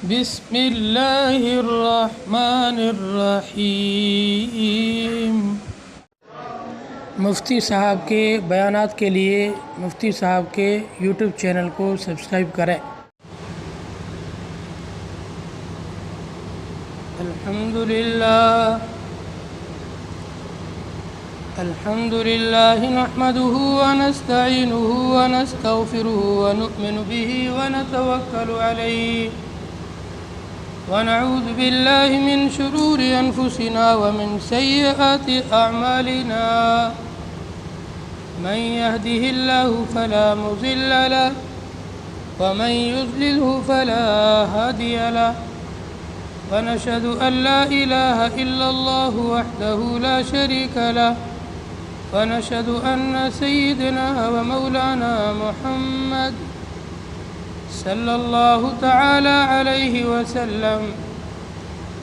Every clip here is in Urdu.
بسم اللہ الرحمن الرحیم۔ مفتی صاحب کے بیانات کے لیے مفتی صاحب کے یوٹیوب چینل کو سبسکرائب کریں۔ الحمدللہ نحمده ونستعینه ونستغفره ونؤمن به ونتوکل علیہ ونعوذ باللہ من شرور انفسنا ومن سیئات اعمالنا من يهده الله فلا مضل له ومن يضلله فلا هادي له ونشهد أن لا إله إلا الله وحده لا شريك له ونشهد أن سيدنا ومولانا محمد صلى الله تعالى عليه وسلم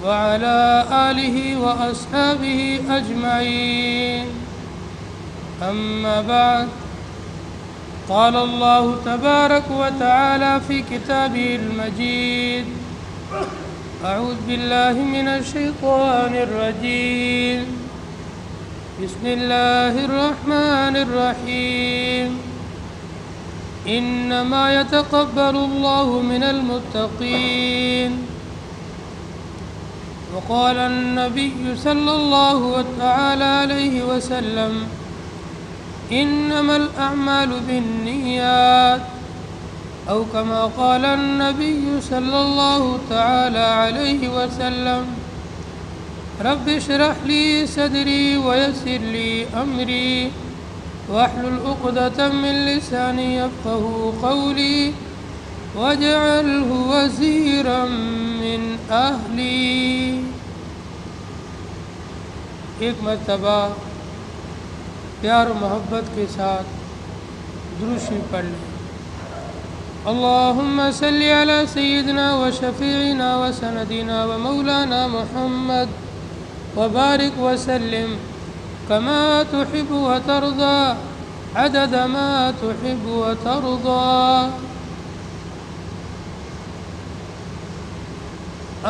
وعلى آله وأصحابه أجمعين، أما بعد، قال الله تبارك وتعالى في كتابه المجيد: أعوذ بالله من الشيطان الرجيم، بسم الله الرحمن الرحيم، إنما يتقبل الله من المتقين. وقال النبي صلى الله تعالى عليه وسلم: إنما الأعمال بالنيات، أو كما قال النبي صلى الله تعالى عليه وسلم: رب اشرح لي صدري ويسر لي أمري واحلل عقدة من لساني يفقهوا قولي واجعله وزيرا من أهلي. ایک مرتبہ پیار و محبت کے ساتھ درود شریف پڑھ لیں۔ اللهم صل على سيدنا وشفيعنا وسندنا ومولانا محمد وبارك وسلم كما تحب وترضى عدد ما تحب وترضى.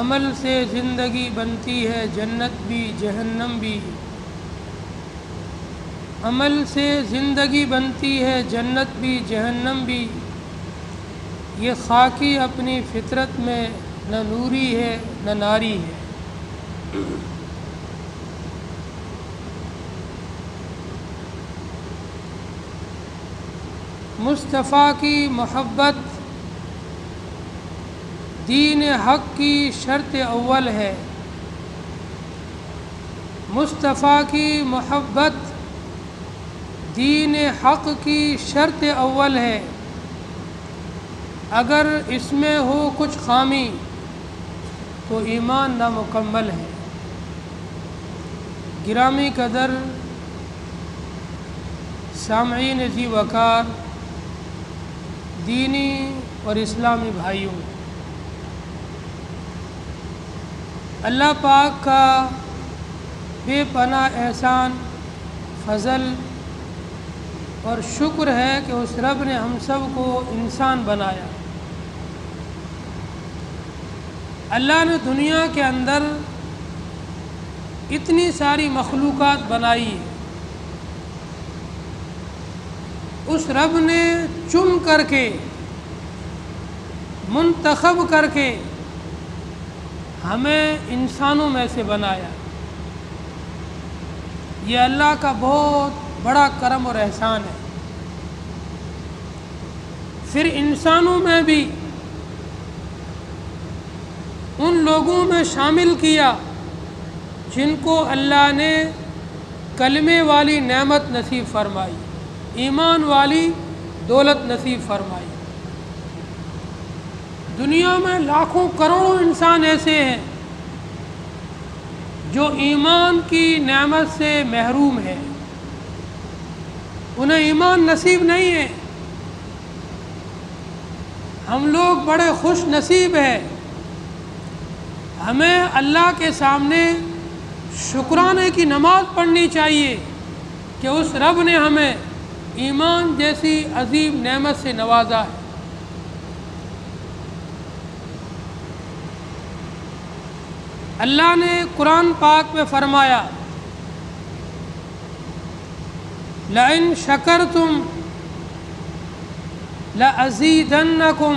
عمل سے زندگی بنتی ہے جنت بھی جہنم بھی، عمل سے زندگی بنتی ہے جنت بھی جہنم بھی. یہ خاکی اپنی فطرت میں نہ نوری ہے نہ ناری ہے. مصطفیٰ کی محبت دین حق کی شرط اول ہے. مصطفیٰ کی محبت دین حق کی شرط اول ہے. اگر اس میں ہو کچھ خامی تو ایمان نامکمل ہے. گرامی قدر سامعین ذی وقار، دینی اور اسلامی بھائیوں، اللہ پاک کا بے پناہ احسان، فضل اور شکر ہے کہ اس رب نے ہم سب کو انسان بنایا. اللہ نے دنیا کے اندر اتنی ساری مخلوقات بنائی ہے. اس رب نے چن کر کے، منتخب کر کے ہمیں انسانوں میں سے بنایا. یہ اللہ کا بہت بڑا کرم اور احسان ہے. پھر انسانوں میں بھی ان لوگوں میں شامل کیا جن کو اللہ نے کلمے والی نعمت نصیب فرمائی، ایمان والی دولت نصیب فرمائی. دنیا میں لاکھوں کروڑوں انسان ایسے ہیں جو ایمان کی نعمت سے محروم ہیں، انہیں ایمان نصیب نہیں ہے. ہم لوگ بڑے خوش نصیب ہیں. ہمیں اللہ کے سامنے شکرانے کی نماز پڑھنی چاہیے کہ اس رب نے ہمیں ایمان جیسی عظیم نعمت سے نوازا ہے. اللہ نے قرآن پاک میں فرمایا لئن شکرتم لأزیدنکم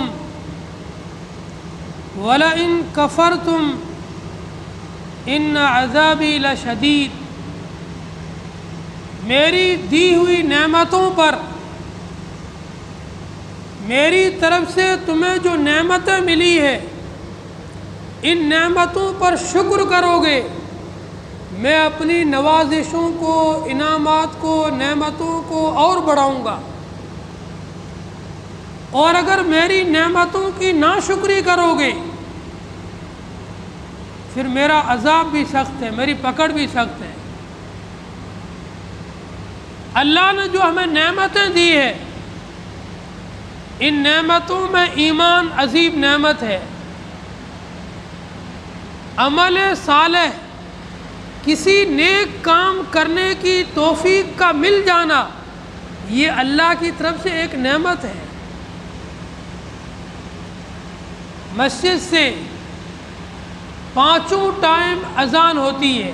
وَلَئِن كَفَرْتُمْ إِنَّ عَذَابِي لَشَدِيدٌ۔ میری دی ہوئی نعمتوں پر، میری طرف سے تمہیں جو نعمتیں ملی ہے، ان نعمتوں پر شکر کرو گے، میں اپنی نوازشوں کو، انعامات کو، نعمتوں کو اور بڑھاؤں گا، اور اگر میری نعمتوں کی ناشکری کرو گے پھر میرا عذاب بھی سخت ہے، میری پکڑ بھی سخت ہے۔ اللہ نے جو ہمیں نعمتیں دی ہے، ان نعمتوں میں ایمان عظیم نعمت ہے، عمل صالح، کسی نیک کام کرنے کی توفیق کا مل جانا، یہ اللہ کی طرف سے ایک نعمت ہے۔ مسجد سے 5 ٹائم اذان ہوتی ہے،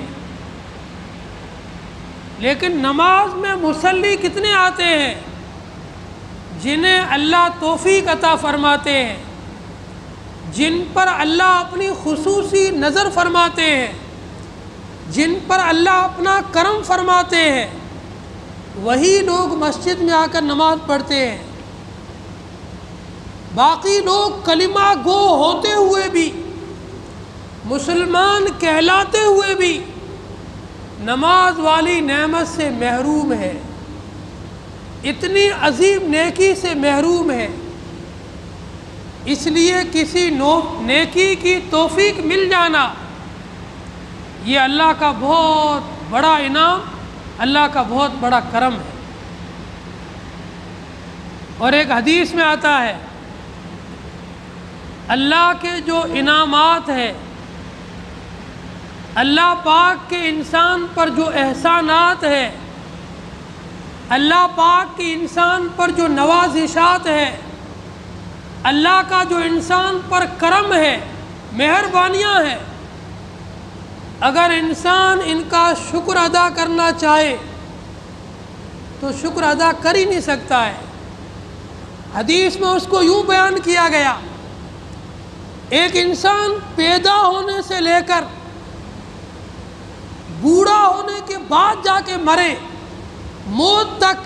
لیکن نماز میں مصلی کتنے آتے ہیں جنہیں اللہ توفیق عطا فرماتے ہیں، جن پر اللہ اپنی خصوصی نظر فرماتے ہیں، جن پر اللہ اپنا کرم فرماتے ہیں، وہی لوگ مسجد میں آ کر نماز پڑھتے ہیں۔ باقی لوگ کلمہ گو ہوتے ہوئے بھی، مسلمان کہلاتے ہوئے بھی نماز والی نعمت سے محروم ہے، اتنی عظیم نیکی سے محروم ہے۔ اس لیے کسی نیکی کی توفیق مل جانا، یہ اللہ کا بہت بڑا انعام، اللہ کا بہت بڑا کرم ہے۔ اور ایک حدیث میں آتا ہے اللہ کے جو انعامات ہیں، اللہ پاک کے انسان پر جو احسانات ہیں، اللہ پاک کے انسان پر جو نوازشات ہیں، اللہ کا جو انسان پر کرم ہے، مہربانیاں ہیں، اگر انسان ان کا شکر ادا کرنا چاہے تو شکر ادا کر ہی نہیں سکتا ہے۔ حدیث میں اس کو یوں بیان کیا گیا، ایک انسان پیدا ہونے سے لے کر بوڑھا ہونے کے بعد جا کے مرے، موت تک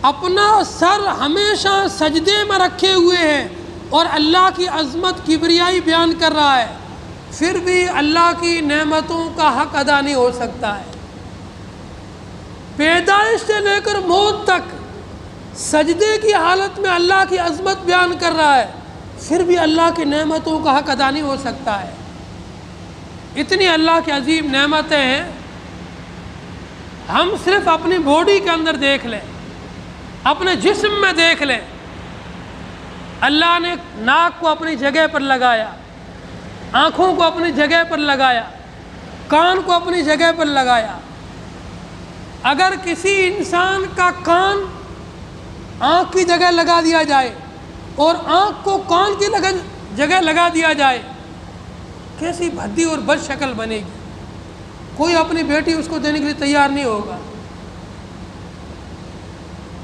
اپنا سر ہمیشہ سجدے میں رکھے ہوئے ہیں اور اللہ کی عظمت کبریائی بیان کر رہا ہے، پھر بھی اللہ کی نعمتوں کا حق ادا نہیں ہو سکتا ہے۔ پیدائش سے لے کر موت تک سجدے کی حالت میں اللہ کی عظمت بیان کر رہا ہے، پھر بھی اللہ کی نعمتوں کا حق ادا نہیں ہو سکتا ہے۔ اتنی اللہ کی عظیم نعمتیں ہیں، ہم صرف اپنی باڈی کے اندر دیکھ لیں، اپنے جسم میں دیکھ لیں، اللہ نے ناک کو اپنی جگہ پر لگایا، آنکھوں کو اپنی جگہ پر لگایا، کان کو اپنی جگہ پر لگایا۔ اگر کسی انسان کا کان آنکھ کی جگہ لگا دیا جائے اور آنکھ کو کان کی جگہ لگا دیا جائے، کیسی بھدی اور بد شکل بنے گی، کوئی اپنی بیٹی اس کو دینے کے لیے تیار نہیں ہوگا۔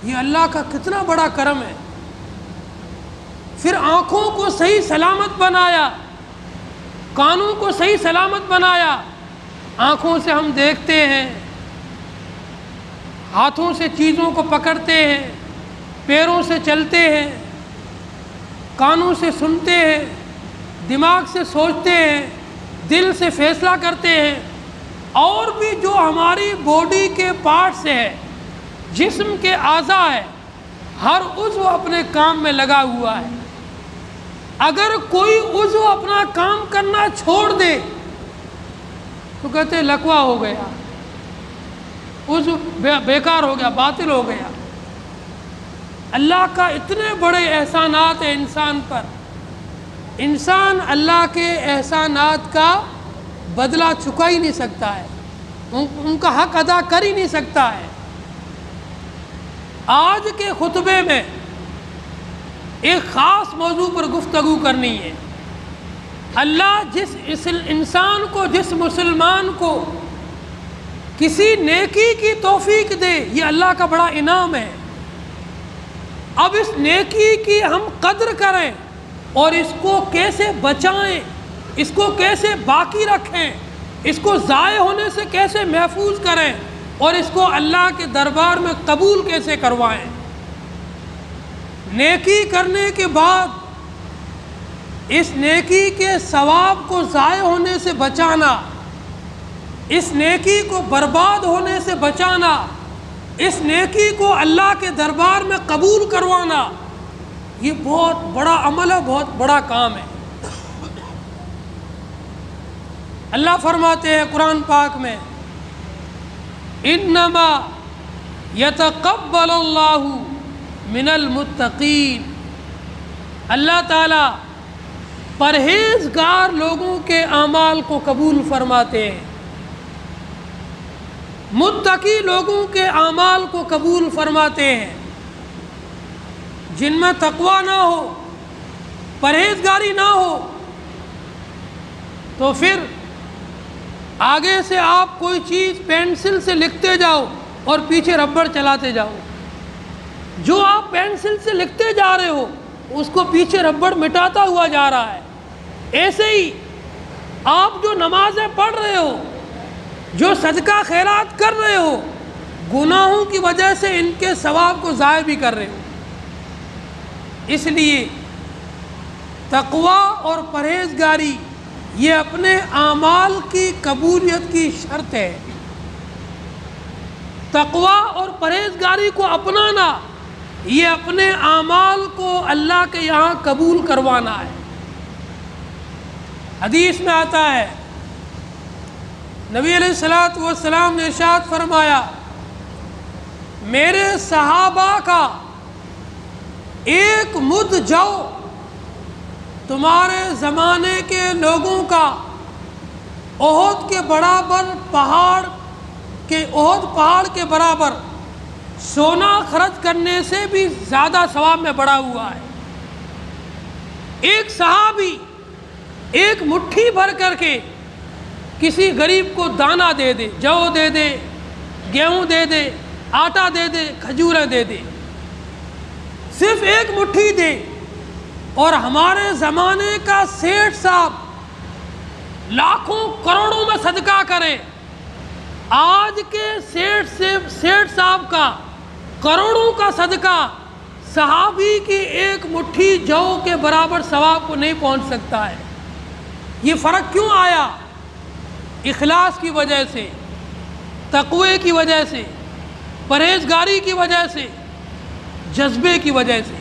یہ اللہ کا کتنا بڑا کرم ہے۔ پھر آنکھوں کو صحیح سلامت بنایا، کانوں کو صحیح سلامت بنایا، آنکھوں سے ہم دیکھتے ہیں، ہاتھوں سے چیزوں کو پکڑتے ہیں، پیروں سے چلتے ہیں، کانوں سے سنتے ہیں، دماغ سے سوچتے ہیں، دل سے فیصلہ کرتے ہیں، اور بھی جو ہماری باڈی کے پارٹس ہیں، جسم کے اعضاء ہیں، ہر عضو اپنے کام میں لگا ہوا ہے۔ اگر کوئی عضو اپنا کام کرنا چھوڑ دے تو کہتے ہیں لکوا ہو گیا، عضو بیکار ہو گیا، باطل ہو گیا۔ اللہ کا اتنے بڑے احسانات ہیں انسان پر، انسان اللہ کے احسانات کا بدلہ چکا ہی نہیں سکتا ہے، ان کا حق ادا کر ہی نہیں سکتا ہے۔ آج کے خطبے میں ایک خاص موضوع پر گفتگو کرنی ہے۔ اللہ جس انسان کو، جس مسلمان کو کسی نیکی کی توفیق دے، یہ اللہ کا بڑا انعام ہے۔ اب اس نیکی کی ہم قدر کریں اور اس کو کیسے بچائیں، اس کو کیسے باقی رکھیں، اس کو ضائع ہونے سے کیسے محفوظ کریں، اور اس کو اللہ کے دربار میں قبول کیسے کروائیں۔ نیکی کرنے کے بعد اس نیکی کے ثواب کو ضائع ہونے سے بچانا، اس نیکی کو برباد ہونے سے بچانا، اس نیکی کو اللہ کے دربار میں قبول کروانا، یہ بہت بڑا عمل ہے، بہت بڑا کام ہے۔ اللہ فرماتے ہیں قرآن پاک میں، انما یتقبل اللہ من المتقین، اللہ تعالیٰ پرہیزگار لوگوں کے اعمال کو قبول فرماتے ہیں، متقی لوگوں کے اعمال کو قبول فرماتے ہیں۔ جن میں تقویٰ نہ ہو، پرہیزگاری نہ ہو، تو پھر آگے سے آپ کوئی چیز پینسل سے لکھتے جاؤ اور پیچھے ربڑ چلاتے جاؤ، جو آپ پینسل سے لکھتے جا رہے ہو اس کو پیچھے ربڑ مٹاتا ہوا جا رہا ہے۔ ایسے ہی آپ جو نمازیں پڑھ رہے ہو، جو صدقہ خیرات کر رہے ہو، گناہوں کی وجہ سے ان کے ثواب کو ضائع بھی کر رہے ہو۔ اس لیے تقویٰ اور پرہیزگاری یہ اپنے اعمال کی قبولیت کی شرط ہے۔ تقویٰ اور پرہیزگاری کو اپنانا یہ اپنے اعمال کو اللہ کے یہاں قبول کروانا ہے۔ حدیث میں آتا ہے، نبی علیہ الصلوۃ والسلام نے ارشاد فرمایا، میرے صحابہ کا ایک مد جو تمہارے زمانے کے لوگوں کا احد کے برابر احد پہاڑ کے برابر سونا خرچ کرنے سے بھی زیادہ ثواب میں بڑھا ہوا ہے۔ ایک صحابی ایک مٹھی بھر کر کے کسی غریب کو دانہ دے دے، جو دے دے، گیہوں دے دے، آٹا دے دے، کھجوریں دے دے، صرف ایک مٹھی دے، اور ہمارے زمانے کا سیٹھ صاحب لاکھوں کروڑوں میں صدقہ کرے، آج کے سیٹھ صاحب کا کروڑوں کا صدقہ صحابی کی ایک مٹھی جو کے برابر ثواب کو نہیں پہنچ سکتا ہے۔ یہ فرق کیوں آیا؟ اخلاص کی وجہ سے، تقوی کی وجہ سے، پرہیزگاری کی وجہ سے، جذبے کی وجہ سے۔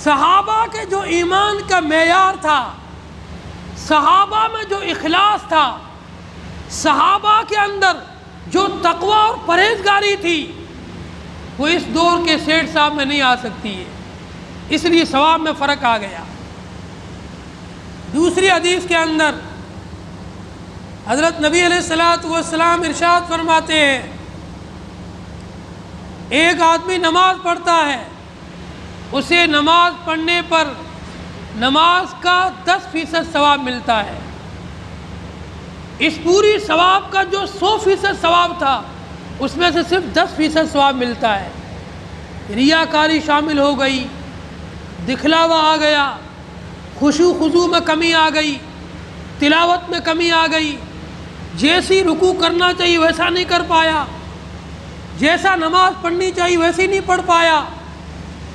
صحابہ کے جو ایمان کا معیار تھا، صحابہ میں جو اخلاص تھا، صحابہ کے اندر جو تقوی اور پرہیزگاری تھی، وہ اس دور کے سیٹھ صاحب میں نہیں آ سکتی ہے، اس لیے ثواب میں فرق آ گیا۔ دوسری حدیث کے اندر حضرت نبی علیہ الصلوۃ والسلام ارشاد فرماتے ہیں، ایک آدمی نماز پڑھتا ہے، اسے نماز پڑھنے پر نماز کا 10% ثواب ملتا ہے۔ اس پوری ثواب کا جو 100% ثواب تھا، اس میں سے صرف 10% ثواب ملتا ہے۔ ریاکاری شامل ہو گئی، دکھلاوا آ گیا، خشوع خضوع میں کمی آ گئی، تلاوت میں کمی آ گئی، جیسی رکوع کرنا چاہیے ویسا نہیں کر پایا، جیسا نماز پڑھنی چاہیے ویسی نہیں پڑھ پایا،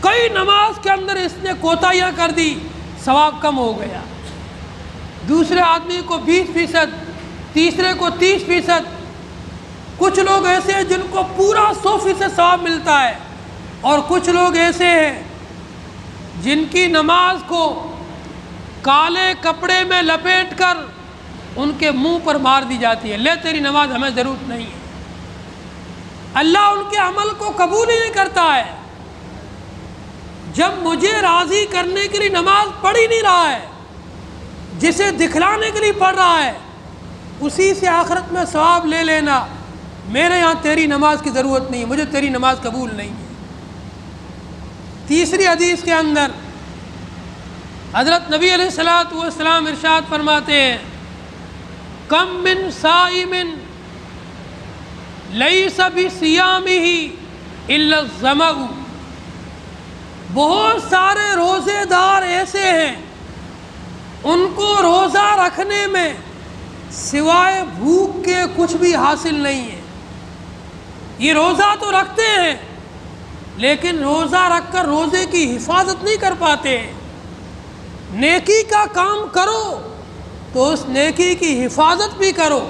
کئی نماز کے اندر اس نے کوتاہیاں کر دی، ثواب کم ہو گیا۔ دوسرے آدمی کو 20%، تیسرے کو 30%، کچھ لوگ ایسے ہیں جن کو پورا 100% ثواب ملتا ہے، اور کچھ لوگ ایسے ہیں جن کی نماز کو کالے کپڑے میں لپیٹ کر ان کے منہ پر مار دی جاتی ہے، لے تیری نماز ہمیں ضرورت نہیں ہے۔ اللہ ان کے عمل کو قبول ہی نہیں کرتا ہے۔ جب مجھے راضی کرنے کے لیے نماز پڑھ ہی نہیں رہا ہے، جسے دکھلانے کے لیے پڑھ رہا ہے، اسی سے آخرت میں ثواب لے لینا، میرے یہاں تیری نماز کی ضرورت نہیں ہے، مجھے تیری نماز قبول نہیں ہے۔ تیسری حدیث کے اندر حضرت نبی علیہ الصلوۃ والسلام ارشاد فرماتے ہیں کم من صائم لیس بصیامہ الا الظمأ، بہت سارے روزے دار ایسے ہیں ان کو روزہ رکھنے میں سوائے بھوک کے کچھ بھی حاصل نہیں ہے۔ یہ روزہ تو رکھتے ہیں لیکن روزہ رکھ کر روزے کی حفاظت نہیں کر پاتے ہیں۔ نیکی کا کام کرو تو اس نیکی کی حفاظت بھی کرو۔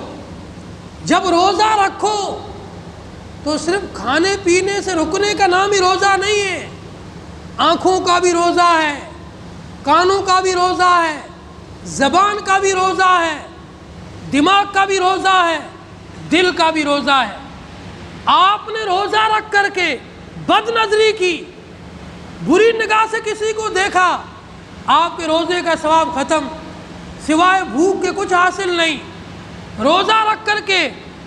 جب روزہ رکھو تو صرف کھانے پینے سے رکنے کا نام ہی روزہ نہیں ہے، آنکھوں کا بھی روزہ ہے، کانوں کا بھی روزہ ہے، زبان کا بھی روزہ ہے، دماغ کا بھی روزہ ہے، دل کا بھی روزہ ہے۔ آپ نے روزہ رکھ کر کے بد نظری کی، بری نگاہ سے کسی کو دیکھا، آپ کے روزے کا ثواب ختم، سوائے بھوک کے کچھ حاصل نہیں۔ روزہ رکھ کر کے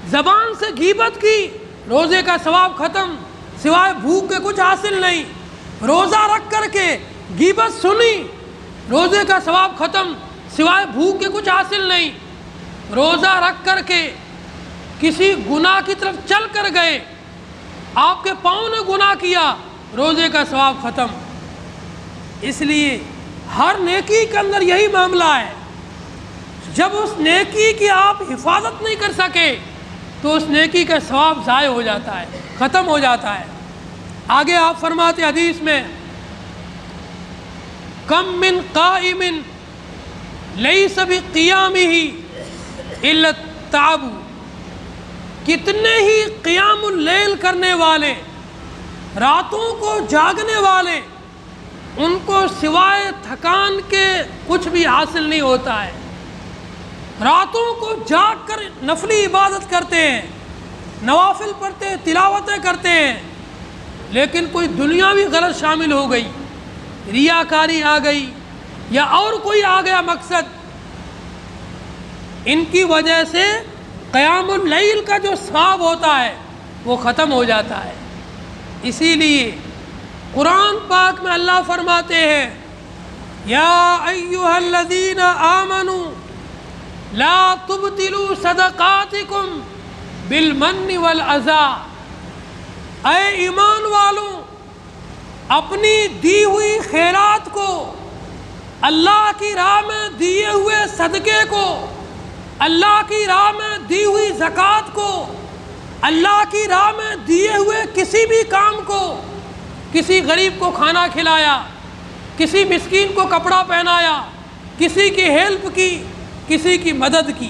زبان سے غیبت کی، روزے کا ثواب ختم، سوائے بھوک کے کچھ حاصل نہیں۔ روزہ رکھ کر کے غیبت سنی، روزے کا ثواب ختم، سوائے بھوک کے کچھ حاصل نہیں۔ روزہ رکھ کر کے کسی گناہ کی طرف چل کر گئے، آپ کے پاؤں نے گناہ کیا، روزے کا ثواب ختم۔ اس لیے ہر نیکی کے اندر یہی معاملہ ہے، جب اس نیکی کی آپ حفاظت نہیں کر سکے تو اس نیکی کا ثواب ضائع ہو جاتا ہے، ختم ہو جاتا ہے۔ آگے آپ فرماتے حدیث میں کم من قائم لیس بقیامہ الا التعب، کتنے ہی قیام اللیل کرنے والے، راتوں کو جاگنے والے، ان کو سوائے تھکان کے کچھ بھی حاصل نہیں ہوتا ہے۔ راتوں کو جاگ کر نفلی عبادت کرتے ہیں، نوافل پڑھتے ہیں، تلاوتیں کرتے ہیں، لیکن کوئی دنیاوی غرض شامل ہو گئی، ریاکاری آ گئی یا اور کوئی آ گیا مقصد، ان کی وجہ سے قیام اللیل کا جو ثواب ہوتا ہے وہ ختم ہو جاتا ہے۔ اسی لیے قرآن پاک میں اللہ فرماتے ہیں یا ایھا الذین آمنوا لا تبطلوا صدقاتکم بالمن والاذی، اے ایمان والوں اپنی دی ہوئی خیرات کو، اللہ کی راہ میں دیے ہوئے صدقے کو، اللہ کی راہ میں دی ہوئی زکوٰۃ کو، اللہ کی راہ میں دیے ہوئے کسی بھی کام کو، کسی غریب کو کھانا کھلایا، کسی مسکین کو کپڑا پہنایا، کسی کی ہیلپ کی، کسی کی مدد کی،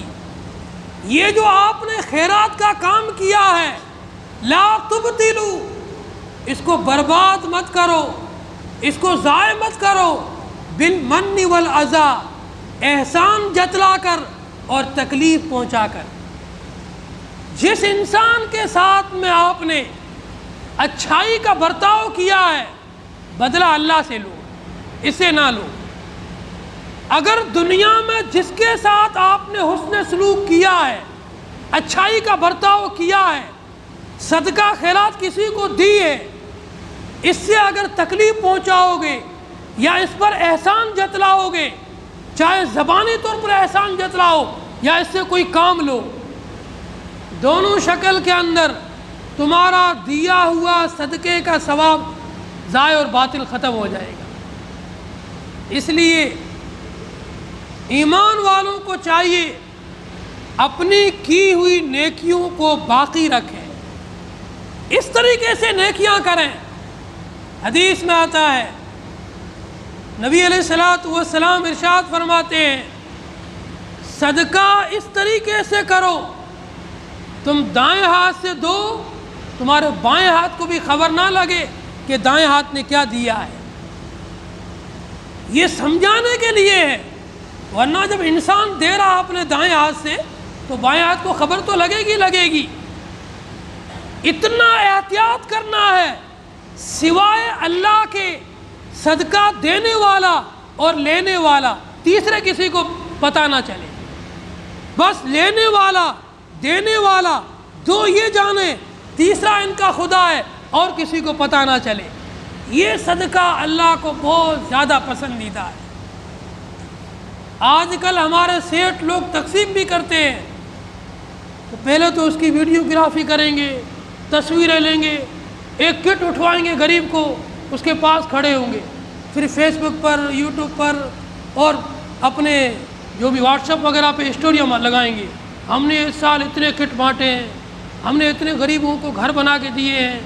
یہ جو آپ نے خیرات کا کام کیا ہے، لا تبطلوا، اس کو برباد مت کرو، اس کو ضائع مت کرو، بالمن والاذی، احسان جتلا کر اور تکلیف پہنچا کر۔ جس انسان کے ساتھ میں آپ نے اچھائی کا برتاؤ کیا ہے، بدلہ اللہ سے لو، اس سے نہ لو۔ اگر دنیا میں جس کے ساتھ آپ نے حسن سلوک کیا ہے، اچھائی کا برتاؤ کیا ہے، صدقہ خیرات کسی کو دی ہے، اس سے اگر تکلیف پہنچاؤ گے یا اس پر احسان جتلاؤ گے، چاہے زبانی طور پر احسان جتلاؤ یا اس سے کوئی کام لو، دونوں شکل کے اندر تمہارا دیا ہوا صدقے کا ثواب ضائع اور باطل ختم ہو جائے گا۔ اس لیے ایمان والوں کو چاہیے اپنی کی ہوئی نیکیوں کو باقی رکھیں، اس طریقے سے نیکیاں کریں۔ حدیث میں آتا ہے نبی علیہ الصلوۃ والسلام ارشاد فرماتے ہیں صدقہ اس طریقے سے کرو، تم دائیں ہاتھ سے دو، تمہارے بائیں ہاتھ کو بھی خبر نہ لگے کہ دائیں ہاتھ نے کیا دیا ہے۔ یہ سمجھانے کے لیے ہے، ورنہ جب انسان دے رہا اپنے دائیں ہاتھ سے تو بائیں ہاتھ کو خبر تو لگے گی۔ اتنا احتیاط کرنا ہے سوائے اللہ کے صدقہ دینے والا اور لینے والا تیسرے کسی کو پتہ نہ چلے، بس لینے والا دینے والا دو یہ جانے، تیسرا ان کا خدا ہے اور کسی کو پتہ نہ چلے۔ یہ صدقہ اللہ کو بہت زیادہ پسندیدہ ہے۔ آج کل ہمارے سیٹ لوگ تقسیم بھی کرتے ہیں، تو پہلے تو اس کی ویڈیوگرافی کریں گے، تصویریں لیں گے، ایک کٹ اٹھوائیں گے غریب کو، اس کے پاس کھڑے ہوں گے، پھر فیس بک پر، یوٹیوب پر اور اپنے جو بھی واٹس ایپ وغیرہ پہ اسٹوریاں لگائیں گے، ہم نے اس سال اتنے کٹ بانٹے ہیں، ہم نے اتنے غریبوں کو گھر بنا کے دیے ہیں،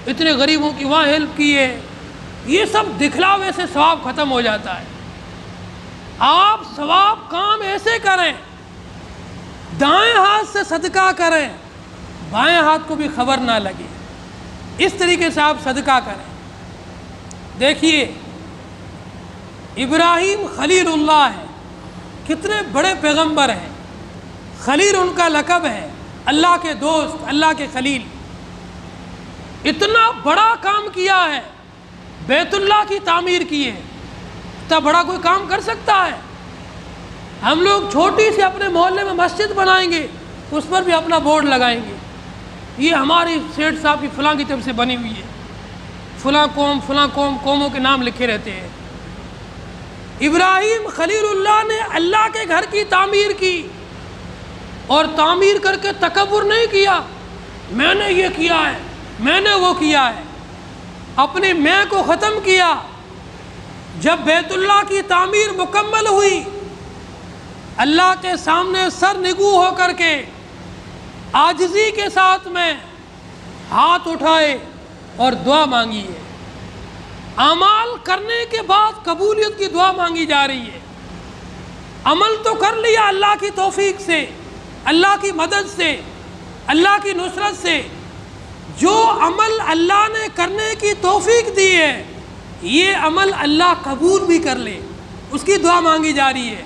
اتنے غریبوں کی وہاں ہیلپ کی ہے۔ یہ سب دکھلاوے سے ثواب ختم ہو جاتا ہے۔ آپ ثواب کام ایسے کریں، دائیں ہاتھ سے صدقہ کریں، بائیں ہاتھ کو بھی خبر نہ لگے، اس طریقے سے آپ صدقہ کریں۔ دیکھیے ابراہیم خلیل اللہ ہے، کتنے بڑے پیغمبر ہیں، خلیل ان کا لقب ہے، اللہ کے دوست، اللہ کے خلیل۔ اتنا بڑا کام کیا ہے، بیت اللہ کی تعمیر کی ہے، اتنا بڑا کوئی کام کر سکتا ہے؟ ہم لوگ چھوٹی سی اپنے محلے میں مسجد بنائیں گے، اس پر بھی اپنا بورڈ لگائیں گے، یہ ہماری سیٹھ صاحب کی فلاں کی طرف سے بنی ہوئی ہے، فلاں قوم، قوموں کے نام لکھے رہتے ہیں۔ ابراہیم خلیل اللہ نے اللہ کے گھر کی تعمیر کی، اور تعمیر کر کے تکبر نہیں کیا، میں نے یہ کیا ہے، میں نے وہ کیا ہے، اپنی میں کو ختم کیا۔ جب بیت اللہ کی تعمیر مکمل ہوئی، اللہ کے سامنے سر نگو ہو کر کے عاجزی کے ساتھ میں ہاتھ اٹھائے اور دعا مانگی ہے۔ اعمال کرنے کے بعد قبولیت کی دعا مانگی جا رہی ہے۔ عمل تو کر لیا اللہ کی توفیق سے، اللہ کی مدد سے، اللہ کی نصرت سے، جو عمل اللہ نے کرنے کی توفیق دی ہے یہ عمل اللہ قبول بھی کر لے، اس کی دعا مانگی جا رہی ہے۔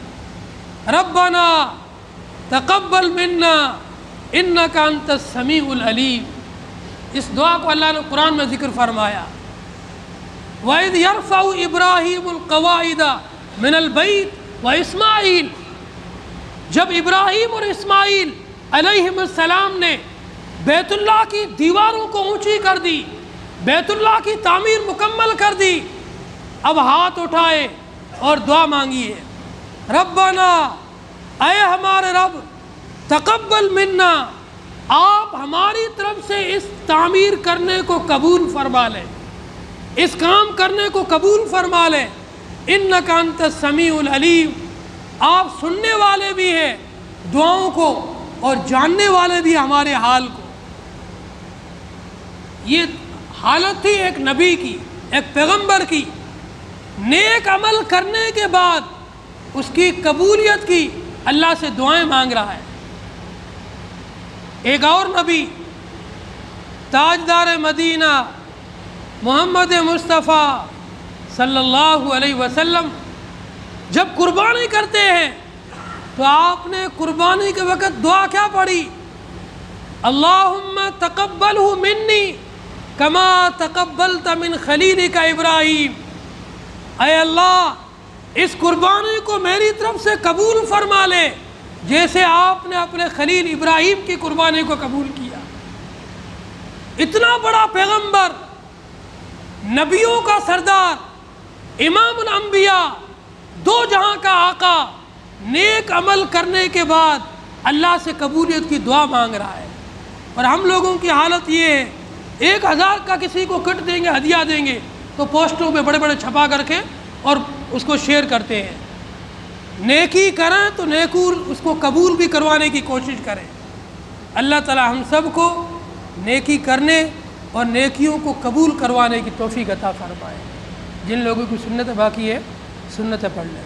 ربنا تقبل منا انک انت السمیع العلیم، اس دعا کو اللہ نے قرآن میں ذکر فرمایا۔ وَإِذْ يَرْفَعُ إِبْرَاهِيمُ الْقَوَاعِدَ مِنَ الْبَيْتِ وَإِسْمَاعِيلُ، جب ابراہیم اور اسماعیل علیہم السلام نے بیت اللہ کی دیواروں کو اونچی کر دی، بیت اللہ کی تعمیر مکمل کر دی، اب ہاتھ اٹھائے اور دعا مانگی ہے۔ ربنا، اے ہمارے رب، تقبل منا، آپ ہماری طرف سے اس تعمیر کرنے کو قبول فرما لیں، اس کام کرنے کو قبول فرما لیں۔ انک انت السمیع العلیم، آپ سننے والے بھی ہیں دعاؤں کو اور جاننے والے بھی ہمارے حال کو۔ یہ حالت تھی ایک نبی کی، ایک پیغمبر کی، نیک عمل کرنے کے بعد اس کی قبولیت کی اللہ سے دعائیں مانگ رہا ہے۔ ایک اور نبی تاجدار مدینہ محمد مصطفیٰ صلی اللہ علیہ وسلم جب قربانی کرتے ہیں تو آپ نے قربانی کے وقت دعا کیا پڑھی؟ اللہم تقبلہ منی کما تقبلت من خلیلک ابراہیم، اے اللہ اس قربانی کو میری طرف سے قبول فرما لے جیسے آپ نے اپنے خلیل ابراہیم کی قربانی کو قبول کیا۔ اتنا بڑا پیغمبر، نبیوں کا سردار، امام الانبیاء، دو جہاں کا آقا، نیک عمل کرنے کے بعد اللہ سے قبولیت کی دعا مانگ رہا ہے۔ اور ہم لوگوں کی حالت یہ ہے، 1000 کا کسی کو کٹ دیں گے، ہدیہ دیں گے تو پوسٹوں پہ بڑے بڑے چھپا کر کے اور اس کو شیئر کرتے ہیں۔ نیکی کریں تو نیکور اس کو قبول بھی کروانے کی کوشش کریں۔ اللہ تعالی ہم سب کو نیکی کرنے اور نیکیوں کو قبول کروانے کی توفیق عطا فرمائے۔ جن لوگوں کی سنت باقی ہے سنتیں پڑھ لیں۔